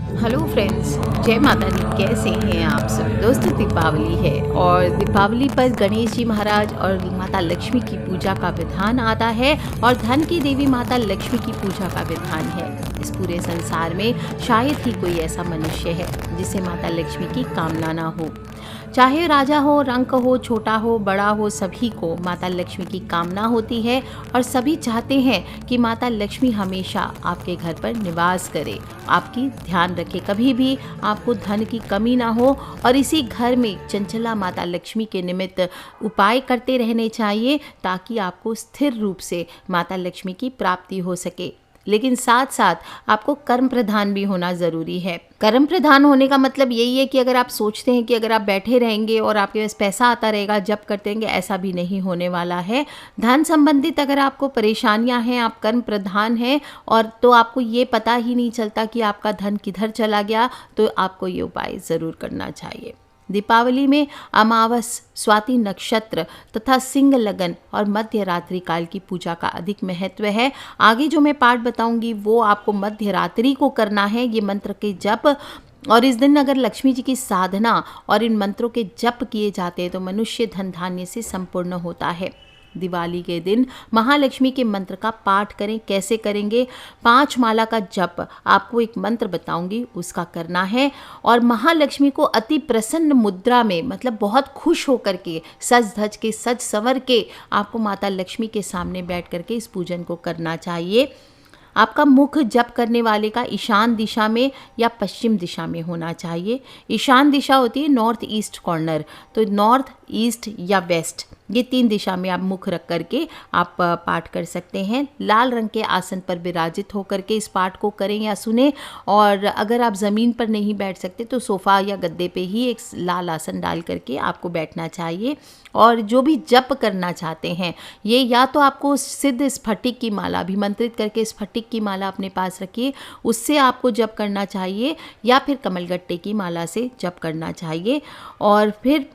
Hello friends, जय माता दी। कैसे हैं आप सब दोस्तों? दीपावली है और दीपावली पर गणेश जी महाराज और माता लक्ष्मी की पूजा का विधान आता है और धन की देवी माता लक्ष्मी की पूजा का विधान है। इस पूरे संसार में शायद ही कोई ऐसा मनुष्य है जिसे माता लक्ष्मी की कामना ना हो। चाहे राजा हो, रंक हो, छोटा हो, बड़ा हो, सभी को माता लक्ष्मी की कामना होती है और सभी चाहते हैं कि माता लक्ष्मी हमेशा आपके घर पर निवास करे, आपकी ध्यान रखे, कभी भी आपको धन की कमी ना हो। और इसी घर में चंचला माता लक्ष्मी के निमित्त उपाय करते रहने चाहिए ताकि आपको स्थिर रूप से माता लक्ष्मी की प्राप्ति हो सके। लेकिन साथ साथ आपको कर्म प्रधान भी होना ज़रूरी है। कर्म प्रधान होने का मतलब यही है कि अगर आप सोचते हैं कि अगर आप बैठे रहेंगे और आपके पास पैसा आता रहेगा, जब करते रहेंगे, ऐसा भी नहीं होने वाला है। धन संबंधित अगर आपको परेशानियां हैं, आप कर्म प्रधान हैं और तो आपको ये पता ही नहीं चलता कि आपका धन किधर चला गया, तो आपको ये उपाय ज़रूर करना चाहिए। दीपावली में अमावस, स्वाति नक्षत्र तथा सिंह लगन और मध्य रात्रि काल की पूजा का अधिक महत्व है। आगे जो मैं पाठ बताऊंगी वो आपको मध्य रात्रि को करना है, ये मंत्र के जप। और इस दिन अगर लक्ष्मी जी की साधना और इन मंत्रों के जप किए जाते हैं तो मनुष्य धन धान्य से संपूर्ण होता है। दिवाली के दिन महालक्ष्मी के मंत्र का पाठ करें। कैसे करेंगे? 5 माला का जप, आपको एक मंत्र बताऊंगी, उसका करना है। और महालक्ष्मी को अति प्रसन्न मुद्रा में, मतलब बहुत खुश होकर के, सज धज के, सज संवर के आपको माता लक्ष्मी के सामने बैठ करके इस पूजन को करना चाहिए। आपका मुख जप करने वाले का ईशान दिशा में या पश्चिम दिशा में होना चाहिए। ईशान दिशा होती है नॉर्थ ईस्ट कॉर्नर, तो नॉर्थ, ईस्ट या वेस्ट, ये 3 दिशा में आप मुख रख करके आप पाठ कर सकते हैं। लाल रंग के आसन पर विराजित होकर के इस पाठ को करें या सुने। और अगर आप ज़मीन पर नहीं बैठ सकते तो सोफ़ा या गद्दे पे ही एक लाल आसन डाल करके आपको बैठना चाहिए। और जो भी जप करना चाहते हैं, ये या तो आपको सिद्ध स्फटिक की माला, अभिमंत्रित करके स्फटिक की माला अपने पास रखिए, उससे आपको जप करना चाहिए, या फिर कमलगट्टे की माला से जप करना चाहिए। और फिर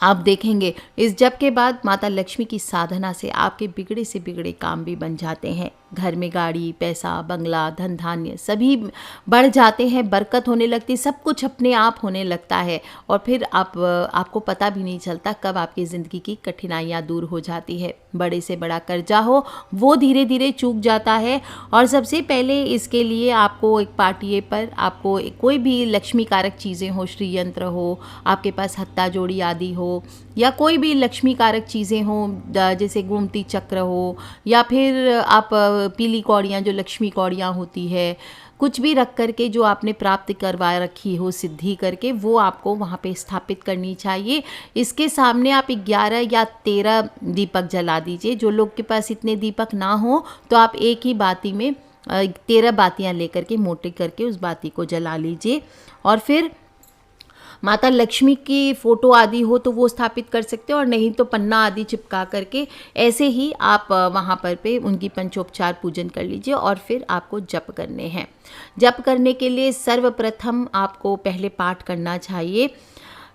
आप देखेंगे इस जप के बाद माता लक्ष्मी की साधना से आपके बिगड़े से बिगड़े काम भी बन जाते हैं। घर में गाड़ी, पैसा, बंगला, धन धान्य सभी बढ़ जाते हैं, बरकत होने लगती है, सब कुछ अपने आप होने लगता है। और फिर आपको पता भी नहीं चलता कब आपकी ज़िंदगी की कठिनाइयाँ दूर हो जाती है। बड़े से बड़ा कर्जा हो वो धीरे धीरे चूक जाता है। और सबसे पहले इसके लिए आपको एक पाटिये पर आपको कोई भी लक्ष्मी कारक चीज़ें हो, श्री यंत्र हो, आपके पास हत्ता जोड़ी आदि हो, या कोई भी लक्ष्मी कारक चीज़ें हों, जैसे गोमती चक्र हो, या फिर आप पीली कौड़ियाँ, जो लक्ष्मी कौड़ियाँ होती है, कुछ भी रख करके जो आपने प्राप्त करवा रखी हो सिद्धि करके, वो आपको वहाँ पे स्थापित करनी चाहिए। इसके सामने आप 11 या 13 दीपक जला दीजिए। जो लोग के पास इतने दीपक ना हो तो आप एक ही बाती में 13 बातियाँ लेकर के मोटे करके उस बाती को जला लीजिए। और फिर माता लक्ष्मी की फ़ोटो आदि हो तो वो स्थापित कर सकते हो, और नहीं तो पन्ना आदि चिपका करके ऐसे ही आप वहाँ पर पे उनकी पंचोपचार पूजन कर लीजिए। और फिर आपको जप करने हैं। जप करने के लिए सर्वप्रथम आपको पहले पाठ करना चाहिए।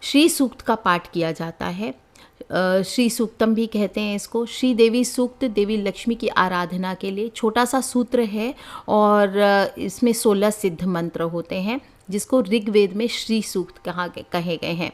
श्री सूक्त का पाठ किया जाता है। श्री सूक्तम भी कहते हैं इसको। श्री देवी सूक्त देवी लक्ष्मी की आराधना के लिए छोटा सा सूत्र है और इसमें 16 सिद्ध मंत्र होते हैं, जिसको ऋग्वेद में श्री सूक्त कहे गए हैं।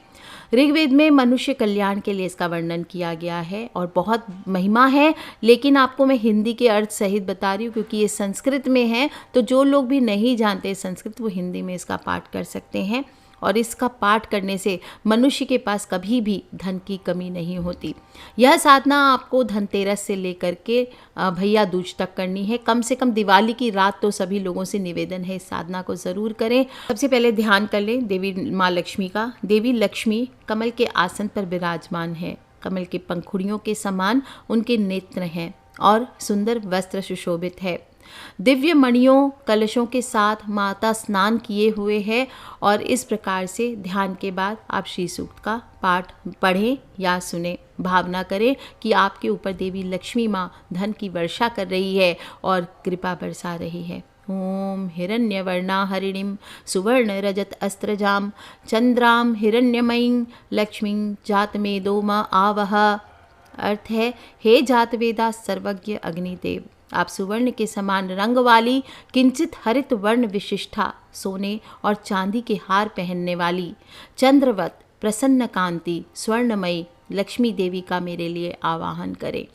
ऋग्वेद में मनुष्य कल्याण के लिए इसका वर्णन किया गया है और बहुत महिमा है। लेकिन आपको मैं हिंदी के अर्थ सहित बता रही हूँ क्योंकि ये संस्कृत में है, तो जो लोग भी नहीं जानते संस्कृत वो हिंदी में इसका पाठ कर सकते हैं। और इसका पाठ करने से मनुष्य के पास कभी भी धन की कमी नहीं होती। यह साधना आपको धनतेरस से लेकर के भैया दूज तक करनी है। कम से कम दिवाली की रात तो सभी लोगों से निवेदन है इस साधना को ज़रूर करें। सबसे पहले ध्यान कर लें देवी माँ लक्ष्मी का। देवी लक्ष्मी कमल के आसन पर विराजमान है। कमल के पंखुड़ियों के समान उनके नेत्र हैं और सुंदर वस्त्र सुशोभित है। दिव्य मणियों कलशों के साथ माता स्नान किए हुए है। और इस प्रकार से ध्यान के बाद आप श्री सूक्त का पाठ पढ़ें या सुने। भावना करें कि आपके ऊपर देवी लक्ष्मी माँ धन की वर्षा कर रही है और कृपा बरसा रही है। ओम हिरण्यवर्णा हरिणीं सुवर्ण रजत अस्त्रजाम चंद्राम हिरण्यमयीं लक्ष्मीं जातमेदो मा आवह। अर्थ है, हे जातवेदा सर्वज्ञ अग्निदेव, आप सुवर्ण के समान रंग वाली, किंचित हरित वर्ण विशिष्टा, सोने और चांदी के हार पहनने वाली, चंद्रवत प्रसन्न कांति स्वर्णमयी लक्ष्मी देवी का मेरे लिए आवाहन करें।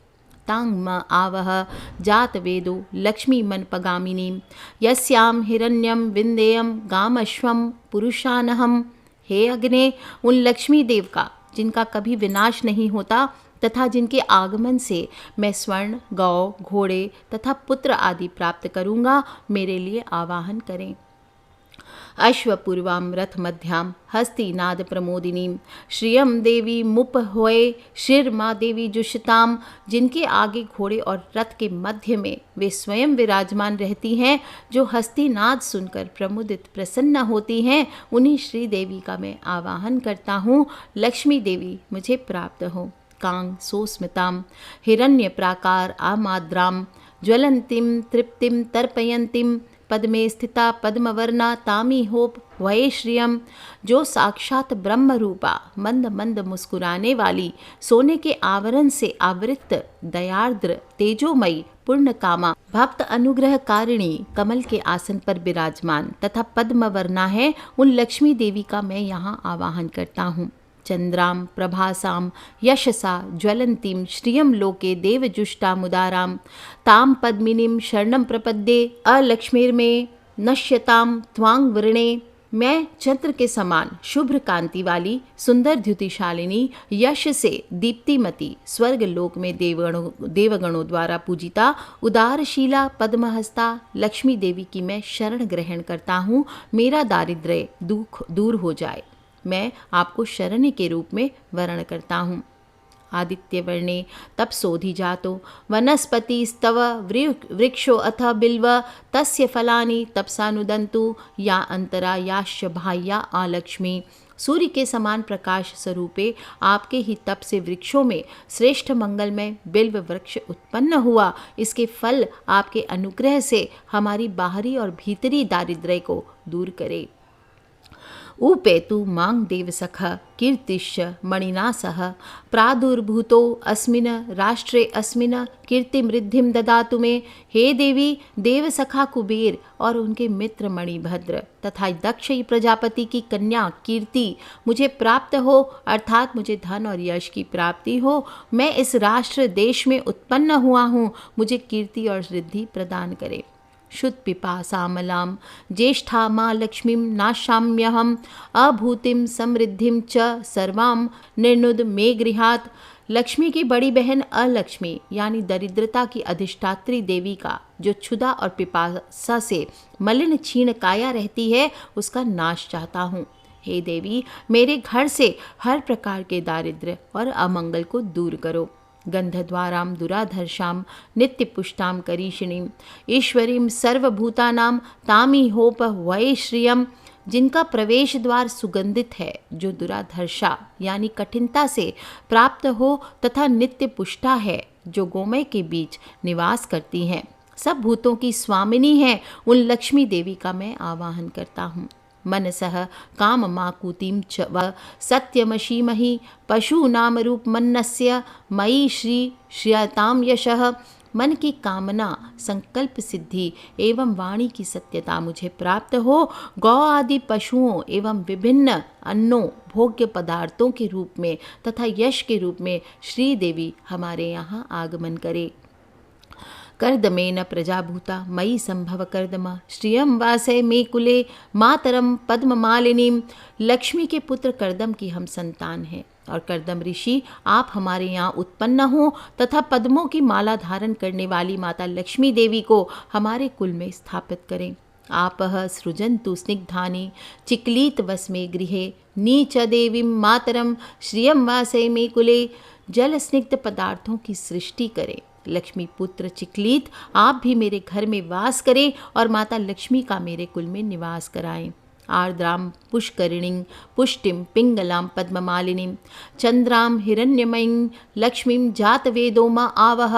तांग म आवह जात वेदो लक्ष्मी मन पगामिनीम यस्याम हिरण्यम विंदेयम गामश्वम पुरुषानहम। हे अग्ने, उन लक्ष्मी देव का जिनका कभी विनाश नहीं होता तथा जिनके आगमन से मैं स्वर्ण, गौ, घोड़े तथा पुत्र आदि प्राप्त करूँगा, मेरे लिए आवाहन करें। अश्वपूर्वाम रथ मध्याम हस्तिनाद प्रमोदिनीम श्रियम देवी मुप होए शिर माँ देवी जुषताम। जिनके आगे घोड़े और रथ के मध्य में वे स्वयं विराजमान रहती हैं, जो हस्तिनाद सुनकर प्रमुदित प्रसन्न होती हैं, उन्हीं श्री देवी का मैं आवाहन करता हूँ। लक्ष्मी देवी मुझे प्राप्त हो। कांग सोस्मिताम हिरण्य प्राकार आमाद्राम ज्वलंतीम तृप्तिम तर्पयंतीम पद्मे स्थिता पद्मवर्णा तामी होप वये श्रियम। जो साक्षात ब्रह्म रूपा मंद मंद मुस्कुराने वाली, सोने के आवरण से आवृत, दयार्द्र, तेजोमयी, पूर्ण कामा, भक्त अनुग्रह कारिणी, कमल के आसन पर विराजमान तथा पद्मवर्णा है, उन लक्ष्मी देवी का मैं यहाँ आवाहन करता हूँ। चंद्राम प्रभासाम यशसा ज्वलंतीम श्रियम लोके देवजुष्टामुदाराम ताम पद्मिनीम शरणम प्रपद्ये अलक्ष्मीर्मे नश्यताम त्वांग वृणे। मैं चंद्र के समान शुभ्र कांति वाली, सुंदर द्युतिशालिनी, यश से दीप्तिमती, स्वर्ग लोक में देवगणों द्वारा पूजिता, उदारशीला, पद्महस्ता लक्ष्मी देवी की मैं शरण ग्रहण करता हूँ। मेरा दारिद्र्य दुख दूर हो जाए, मैं आपको शरण्य के रूप में वर्ण करता हूँ। आदित्य वर्णे तपसोधि जातो वनस्पति स्तव वृक्षो अथ बिल्व तस्य फलानि तपसानुदन्तु या अंतरा याश्च बाह्या आलक्ष्मी। सूर्य के समान प्रकाश स्वरूपे आपके ही तप से वृक्षों में श्रेष्ठ मंगलमय बिल्व वृक्ष उत्पन्न हुआ। इसके फल आपके अनुग्रह से हमारी बाहरी और भीतरी दारिद्र्य को दूर करे। उपेतु मांग देवसख कीर्तिश्च मणिना सह प्रादुर्भूतो अस्मिन् राष्ट्रे अस्मिन् कीर्तिमृद्धिं ददातु मे। हे देवी, देवसखा कुबेर और उनके मित्र मणिभद्र तथा दक्ष प्रजापति की कन्या कीर्ति मुझे प्राप्त हो, अर्थात मुझे धन और यश की प्राप्ति हो। मैं इस राष्ट्र देश में उत्पन्न हुआ हूँ, मुझे कीर्ति और रिद्धि प्रदान करे। शुद्ध पिपासामलां ज्येष्ठा माँ लक्ष्मीं नाशाम्यहम् अभूतिं समृद्धिं च सर्वां निर्नुद मे गृहात्। लक्ष्मी की बड़ी बहन अलक्ष्मी यानी दरिद्रता की अधिष्ठात्री देवी का, जो क्षुधा और पिपासा से मलिन क्षीण काया रहती है, उसका नाश चाहता हूँ। हे देवी, मेरे घर से हर प्रकार के दारिद्र्य और अमंगल को दूर करो। गंधद्वारां दुराधर्षां नित्यपुष्टां करीषिणीं ईश्वरीं सर्वभूतानां तामी होप वये श्रियम। जिनका प्रवेश द्वार सुगंधित है, जो दुराधर्षा यानी कठिनता से प्राप्त हो तथा नित्य पुष्टा है, जो गोमय के बीच निवास करती हैं, सब भूतों की स्वामिनी है, उन लक्ष्मी देवी का मैं आवाहन करता हूँ। मनसः काम माकुतिं च व सत्यमशीमहि पशूनाम रूप मन्नस्य मयि श्री श्रियताम यशः। मन की कामना, संकल्प सिद्धि एवं वाणी की सत्यता मुझे प्राप्त हो। गौ आदि पशुओं एवं विभिन्न अन्नों भोग्य पदार्थों के रूप में तथा यश के रूप में श्री देवी हमारे यहाँ आगमन करे। कर्दमेन प्रजाभूता मयि संभव कर्दम श्रियम वासे मे कुले मातरम पद्ममालिनीम। लक्ष्मी के पुत्र कर्दम की हम संतान हैं और कर्दम ऋषि आप हमारे यहाँ उत्पन्न हो तथा पद्मों की माला धारण करने वाली माता लक्ष्मी देवी को हमारे कुल में स्थापित करें। आपह सृजन्तु स्निग्धानि चिक्लीत वस्मे गृहे नीच देवीं मातरम श्रियम वासे मे कुले। जल स्निग्ध पदार्थों की सृष्टि करें। लक्ष्मी पुत्र चिक्लीत आप भी मेरे घर में वास करें और माता लक्ष्मी का मेरे कुल में निवास कराएं। आर्द्राम पुष्करिणीं पुष्टिं पिंगलां पद्ममालिनीं चंद्रां हिरण्यमयीं लक्ष्मीं जातवेदो मा आवह।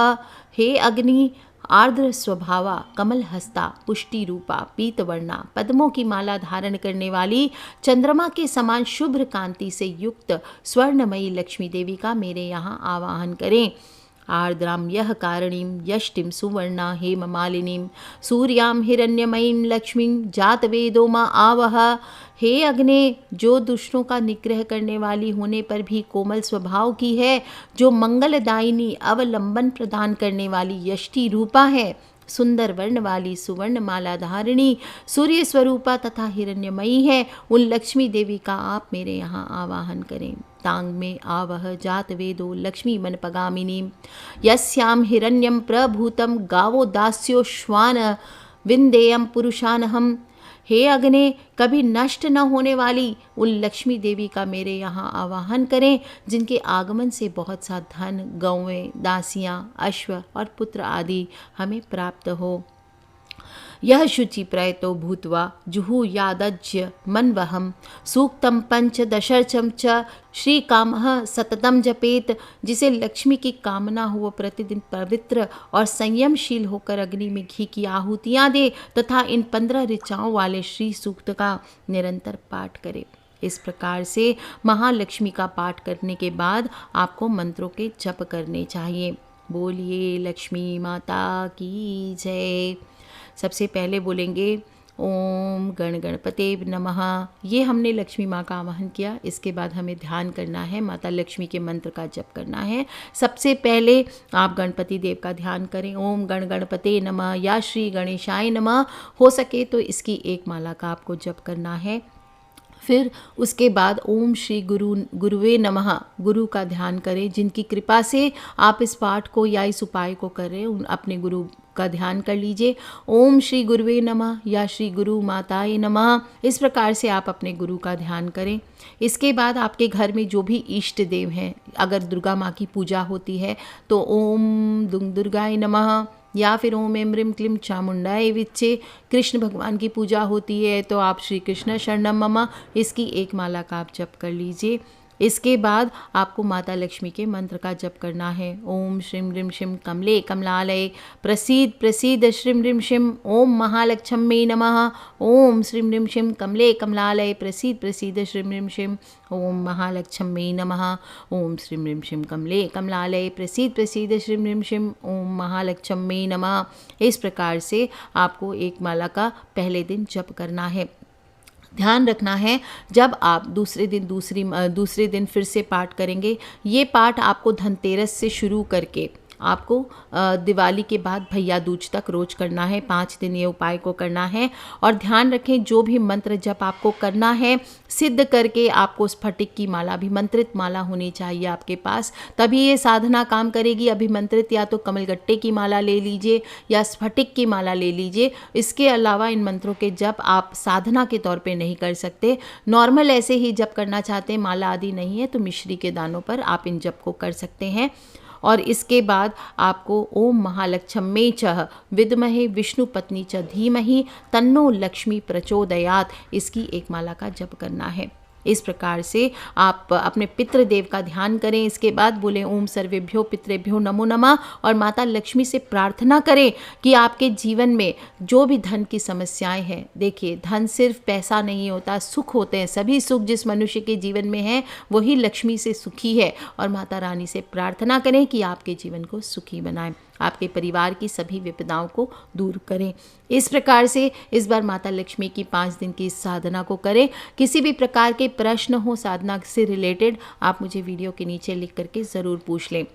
हे अग्नि, आर्द्र स्वभावा कमल हस्ता पुष्टि रूपा पीतवर्णा पद्मों की माला धारण करने वाली चंद्रमा के समान शुभ्र कांति से युक्त स्वर्णमयी लक्ष्मी देवी का मेरे यहाँ आवाहन करें। आर्द्रां यः कारणीं यष्टिं सुवर्णा हेममालिनीं सूर्यां हिरण्यमयीं लक्ष्मीं जातवेदो मा आवह। हे अग्नि, जो दुष्टों का निग्रह करने वाली होने पर भी कोमल स्वभाव की है, जो मंगलदायिनी अवलंबन प्रदान करने वाली यष्टि रूपा है, सुंदर वर्ण वाली सुवर्ण माला धारिणी सूर्य स्वरूपा तथा हिरण्यमयी है, उन लक्ष्मी देवी का आप मेरे यहाँ आवाहन करें। तांग में आवह जात वेदो लक्ष्मी मन पगामिनी यस्याम हिरण्यम प्रभूतम गावो दास्यो श्वान विंदेयम पुरुषानहम। हे अग्नि, कभी नष्ट न होने वाली उन लक्ष्मी देवी का मेरे यहाँ आवाहन करें, जिनके आगमन से बहुत सा धन, गौवें, दासियाँ, अश्व और पुत्र आदि हमें प्राप्त हो। यह शुचि प्रयतो भूत्वा जुहुयादज्य मनवहम सूक्तम पंचदशर्चम च श्री कामः सततम जपेत। जिसे लक्ष्मी की कामना हो वो प्रतिदिन पवित्र और संयमशील होकर अग्नि में घी की आहुतियाँ दे तथा इन 15 ऋचाओं वाले श्री सूक्त का निरंतर पाठ करे। इस प्रकार से महालक्ष्मी का पाठ करने के बाद आपको मंत्रों के जप करने चाहिए। बोलिए लक्ष्मी माता की जय। सबसे पहले बोलेंगे ओम गण गणपते नमः। ये हमने लक्ष्मी माँ का आवाहन किया। इसके बाद हमें ध्यान करना है, माता लक्ष्मी के मंत्र का जप करना है। सबसे पहले आप गणपति देव का ध्यान करें। ओम गण गणपते नमः या श्री गणेशाय नमः। हो सके तो इसकी एक माला का आपको जप करना है। फिर उसके बाद ओम श्री गुरुवे नमः, गुरु का ध्यान करें। जिनकी कृपा से आप इस पाठ को या इस उपाय को कर रहे हैं, अपने गुरु का ध्यान कर लीजिए। ओम श्री गुरुवे नमः या श्री गुरु माताए नमः। इस प्रकार से आप अपने गुरु का ध्यान करें। इसके बाद आपके घर में जो भी इष्ट देव हैं, अगर दुर्गा माँ की पूजा होती है तो ओम दुंग दुर्गाय नमः या फिर ओम एम ह्रीम क्लीम चामुंडाय विच्चे। कृष्ण भगवान की पूजा होती है तो आप श्री कृष्ण शरणम मम, इसकी एक माला का आप जप कर लीजिए। इसके बाद आपको माता लक्ष्मी के मंत्र का जप करना है। ओम श्रीम ह्रीम शिम कमले कमलालय प्रसीद प्रसीद श्रीम ह्रीम शिम ओम महालक्ष्मी नमः। ओम श्रीम ह्रीम शिम कमले कमलालय प्रसीद प्रसीद श्रीम ह्रीम शिम ओम महालक्ष्मी नमः। ओम श्रीम ह्रीम शिम कमले कमलालय प्रसीद प्रसीद श्रीम ह्रीम शिम ओम महालक्ष्मी नमः। इस प्रकार से आपको एक माला का पहले दिन जप करना है। ध्यान रखना है, जब आप दूसरे दिन फिर से पाठ करेंगे, ये पाठ आपको धनतेरस से शुरू करके आपको दिवाली के बाद भैया दूज तक रोज करना है। 5 दिन ये उपाय को करना है। और ध्यान रखें, जो भी मंत्र जप आपको करना है सिद्ध करके आपको स्फटिक की माला, अभिमंत्रित माला होनी चाहिए आपके पास, तभी ये साधना काम करेगी। अभिमंत्रित या तो कमलगट्टे की माला ले लीजिए या स्फटिक की माला ले लीजिए। इसके अलावा इन मंत्रों के जप आप साधना के तौर पे नहीं कर सकते। नॉर्मल ऐसे ही जप करना चाहते हैं, माला आदि नहीं है, तो मिश्री के दानों पर आप इन जप को कर सकते हैं। और इसके बाद आपको ओम महालक्ष्मी च विद्महे विष्णु पत्नी च धीमहि तन्नो लक्ष्मी प्रचोदयात्, इसकी एक माला का जप करना है। इस प्रकार से आप अपने पितृदेव का ध्यान करें। इसके बाद बोले ओम सर्वेभ्यो पितृभ्यो नमो नमः और माता लक्ष्मी से प्रार्थना करें कि आपके जीवन में जो भी धन की समस्याएं हैं, देखिए धन सिर्फ पैसा नहीं होता, सुख होते हैं। सभी सुख जिस मनुष्य के जीवन में है वही लक्ष्मी से सुखी है। और माता रानी से प्रार्थना करें कि आपके जीवन को सुखी बनाएं, आपके परिवार की सभी विपदाओं को दूर करें। इस प्रकार से इस बार माता लक्ष्मी की 5 दिन की इस साधना को करें। किसी भी प्रकार के प्रश्न हो साधना से रिलेटेड, आप मुझे वीडियो के नीचे लिख करके ज़रूर पूछ लें।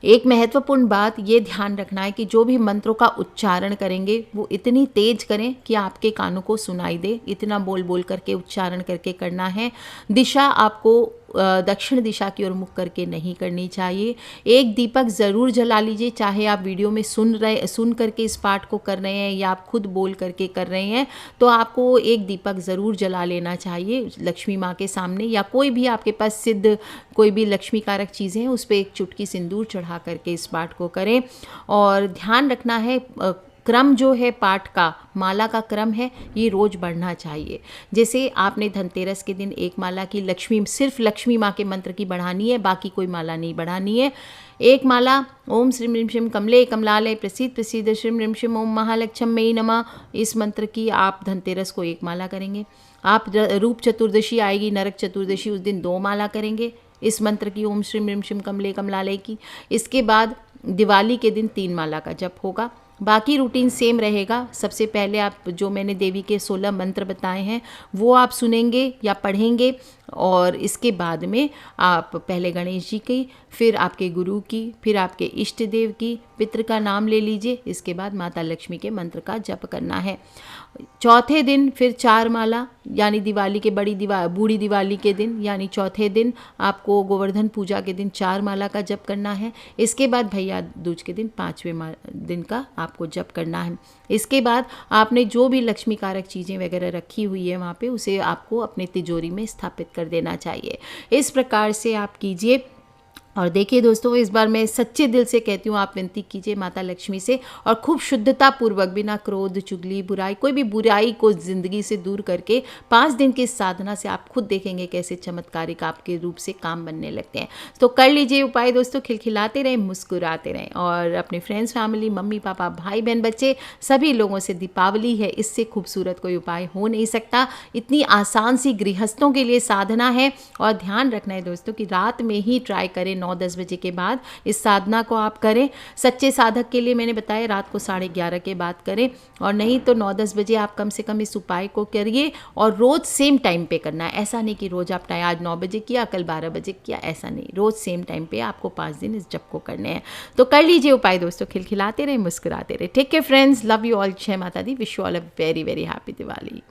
एक महत्वपूर्ण बात ये ध्यान रखना है कि जो भी मंत्रों का उच्चारण करेंगे वो इतनी तेज करें कि आपके कानों को सुनाई दे। इतना बोल बोल करके उच्चारण करके करना है। दिशा आपको दक्षिण दिशा की ओर मुख करके नहीं करनी चाहिए। एक दीपक ज़रूर जला लीजिए, चाहे आप वीडियो में सुन करके इस पाठ को कर रहे हैं या आप खुद बोल करके कर रहे हैं, तो आपको एक दीपक ज़रूर जला लेना चाहिए लक्ष्मी माँ के सामने, या कोई भी आपके पास सिद्ध कोई भी लक्ष्मी कारक चीज़ें हैं उस पर एक चुटकी सिंदूर चढ़ा करके इस पाठ को करें। और ध्यान रखना है, क्रम जो है पाठ का, माला का क्रम है, ये रोज़ बढ़ना चाहिए। जैसे आपने धनतेरस के दिन एक माला की सिर्फ लक्ष्मी माँ के मंत्र की बढ़ानी है, बाकी कोई माला नहीं बढ़ानी है। एक माला ओम श्रीम ह्रीम शिम कमले कमलालय प्रसीद प्रसीद श्रीम ह्रीम शिम ओम महालक्ष्मी नमः, इस मंत्र की आप धनतेरस को एक माला करेंगे। आप रूप चतुर्दशी आएगी, नरक चतुर्दशी, उस दिन 2 माला करेंगे। इस मंत्र की, ओम श्रीम ह्रीम श्रीम कमले कमलालय की। इसके बाद दिवाली के दिन 3 माला का जप होगा। बाकी रूटीन सेम रहेगा। सबसे पहले आप जो मैंने देवी के 16 मंत्र बताए हैं वो आप सुनेंगे या पढ़ेंगे, और इसके बाद में आप पहले गणेश जी की, फिर आपके गुरु की, फिर आपके इष्ट देव की, पितृ का नाम ले लीजिए। इसके बाद माता लक्ष्मी के मंत्र का जप करना है। चौथे दिन फिर 4 माला, यानी दिवाली के बूढ़ी दिवाली के दिन, यानी चौथे दिन आपको गोवर्धन पूजा के दिन 4 माला का जप करना है। इसके बाद भैया दूज के दिन 5वें दिन का आपको जप करना है। इसके बाद आपने जो भी लक्ष्मी कारक चीज़ें वगैरह रखी हुई है वहाँ पे, उसे आपको अपने तिजोरी में स्थापित कर देना चाहिए। इस प्रकार से आप कीजिए। और देखिए दोस्तों, इस बार मैं सच्चे दिल से कहती हूँ, आप विनती कीजिए माता लक्ष्मी से, और खूब शुद्धता पूर्वक, बिना क्रोध, चुगली, बुराई, कोई भी बुराई को ज़िंदगी से दूर करके 5 दिन की साधना से आप खुद देखेंगे कैसे चमत्कारिक आपके रूप से काम बनने लगते हैं। तो कर लीजिए उपाय दोस्तों, खिलखिलाते रहें, मुस्कुराते रहें, और अपने फ्रेंड्स, फैमिली, मम्मी पापा, भाई बहन, बच्चे, सभी लोगों से दीपावली है, इससे खूबसूरत कोई उपाय हो नहीं सकता। इतनी आसान सी गृहस्थों के लिए साधना है। और ध्यान रखना है दोस्तों कि रात में ही ट्राई करें, 9-10 बजे के बाद इस साधना को आप करें। सच्चे साधक के लिए मैंने बताया रात को 11:30 के बाद करें, और नहीं तो 9-10 बजे आप कम से कम इस उपाय को करिए। और रोज़ सेम टाइम पे करना है। ऐसा नहीं कि रोज़ आपने आज 9 बजे किया, कल 12 बजे किया, ऐसा नहीं। रोज़ सेम टाइम पे आपको 5 दिन इस जप को करने हैं। तो कर लीजिए उपाय दोस्तों, खिलखिलाते रहे, मुस्कुराते रहे। Take care friends, love you all, जय माता दी, wish you all a very very happy Diwali.